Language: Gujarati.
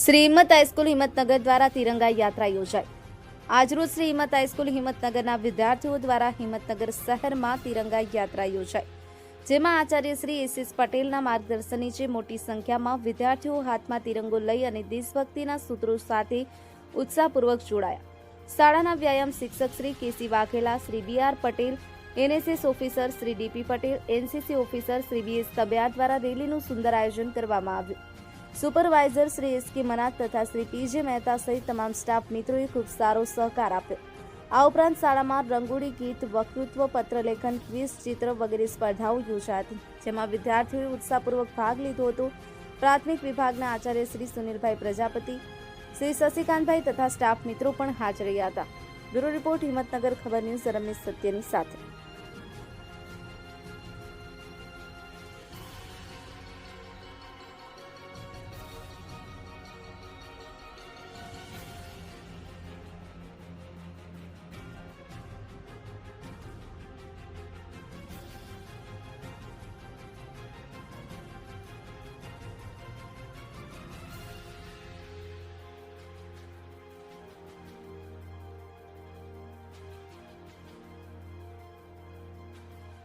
શ્રી હિંમત હાઈસ્કૂલ હિંમતનગર દ્વારા તિરંગા યાત્રા યોજાઈ। આજરોજ શ્રી હિંમત હાઈસ્કૂલ હિંમતનગરના વિદ્યાર્થીઓ દ્વારા હિંમતનગર શહેરમાં તિરંગા યાત્રા યોજાઈ, જેમાં આચાર્ય શ્રી એસ.એસ. પટેલના માર્ગદર્શન નીચે મોટી સંખ્યામાં વિદ્યાર્થીઓ હાથમાં તિરંગો લઈ અને દેશભક્તિના સૂત્રો સાથે ઉત્સાહપૂર્વક જોડાયા। શાળાના વ્યાયામ શિક્ષક Shri K C. Vaghela, Shri B R. Patel, NSS officer Shri D P. Patel, NCC officer Shri B S. Tabiyar દ્વારા રેલીનું સુંદર આયોજન કરવામાં આવ્યું। સુપરવાઇઝર શ્રી એસ.કે. મનાત તથા શ્રી પી.જે. મહેતા સહિત તમામ સ્ટાફ મિત્રોએ ખૂબ સારો સહકાર આપ્યો। આ ઉપરાંત શાળામાં રંગોળી, ગીત, વક્તૃત્વ, પત્રલેખન, ક્વિઝ, ચિત્ર વગેરે સ્પર્ધાઓ યોજાઈ હતી, જેમાં વિદ્યાર્થીઓએ ઉત્સાહપૂર્વક ભાગ લીધો હતો। પ્રાથમિક વિભાગના આચાર્ય શ્રી સુનિલભાઈ પ્રજાપતિ, શ્રી શશિકાંતભાઈ તથા સ્ટાફ મિત્રો પણ હાજર રહ્યા હતા। બ્યુરો રિપોર્ટ, હિંમતનગર ખબર ન્યૂઝ, રમેશ સત્યની સાથે।